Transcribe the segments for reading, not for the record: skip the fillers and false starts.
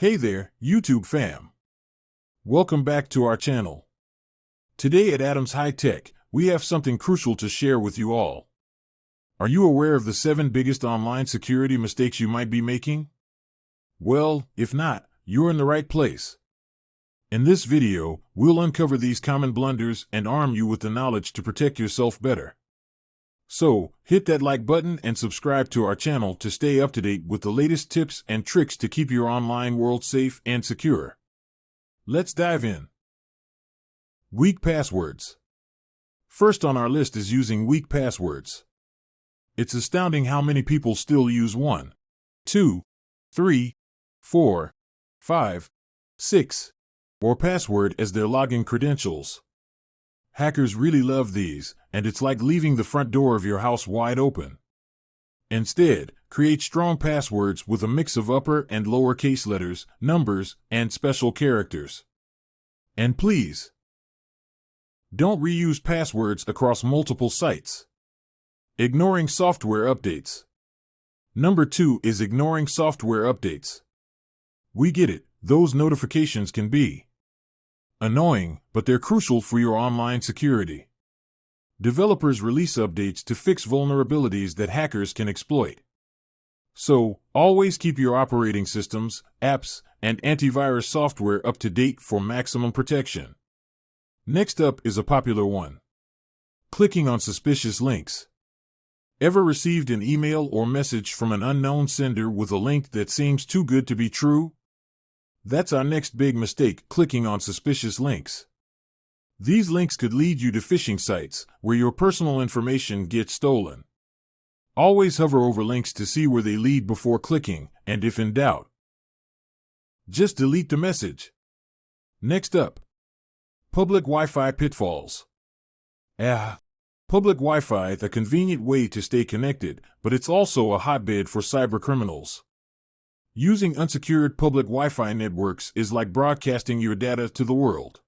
Hey there, YouTube fam. Welcome back to our channel. Today at Adams High Tech, we have something crucial to share with you all. Are you aware of the 7 biggest online security mistakes you might be making? Well, if not, you're in the right place. In this video, we'll uncover these common blunders and arm you with the knowledge to protect yourself better. So, hit that like button and subscribe to our channel to stay up to date with the latest tips and tricks to keep your online world safe and secure. Let's dive in. Weak passwords. First on our list is using weak passwords. It's astounding how many people still use 1, 2, 3, 4, 5, 6, or password as their login credentials. Hackers really love these, and it's like leaving the front door of your house wide open. Instead, create strong passwords with a mix of upper and lowercase letters, numbers, and special characters. And please, don't reuse passwords across multiple sites. Ignoring software updates. Number 2 is ignoring software updates. We get it, those notifications can be annoying, but they're crucial for your online security. Developers release updates to fix vulnerabilities that hackers can exploit. So, always keep your operating systems, apps, and antivirus software up to date for maximum protection. Next up is a popular one. Clicking on suspicious links. Ever received an email or message from an unknown sender with a link that seems too good to be true? That's our next big mistake, clicking on suspicious links. These links could lead you to phishing sites, where your personal information gets stolen. Always hover over links to see where they lead before clicking, and if in doubt, just delete the message. Next up, public Wi-Fi pitfalls. Public Wi-Fi, the convenient way to stay connected, but it's also a hotbed for cybercriminals. Using unsecured public Wi-Fi networks is like broadcasting your data to the world.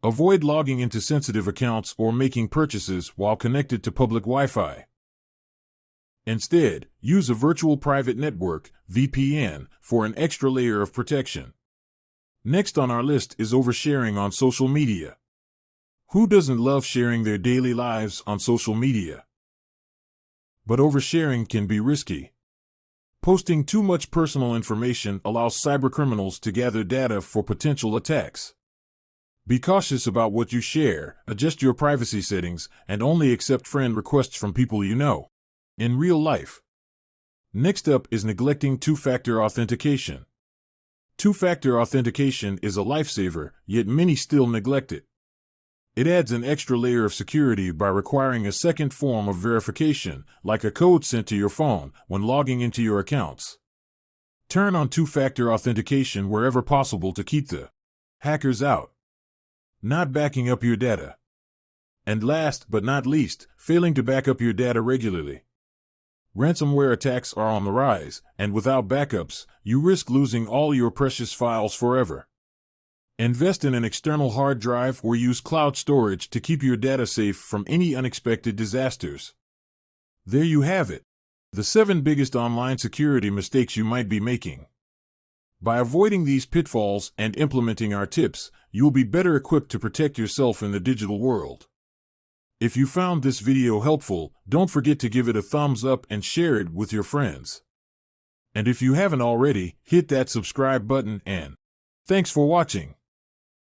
Avoid logging into sensitive accounts or making purchases while connected to public Wi-Fi. Instead, use a virtual private network, VPN, for an extra layer of protection. Next on our list is oversharing on social media. Who doesn't love sharing their daily lives on social media? But oversharing can be risky. Posting too much personal information allows cybercriminals to gather data for potential attacks. Be cautious about what you share, adjust your privacy settings, and only accept friend requests from people you know in real life. Next up is neglecting two-factor authentication. Two-factor authentication is a lifesaver, yet many still neglect it. It adds an extra layer of security by requiring a second form of verification, like a code sent to your phone, when logging into your accounts. Turn on two-factor authentication wherever possible to keep the hackers out. Not backing up your data. And last but not least, failing to back up your data regularly. Ransomware attacks are on the rise, and without backups, you risk losing all your precious files forever. Invest in an external hard drive or use cloud storage to keep your data safe from any unexpected disasters. There you have it, the 7 biggest online security mistakes you might be making. By avoiding these pitfalls and implementing our tips, you'll be better equipped to protect yourself in the digital world. If you found this video helpful, don't forget to give it a thumbs up and share it with your friends. And if you haven't already, hit that subscribe button and thanks for watching.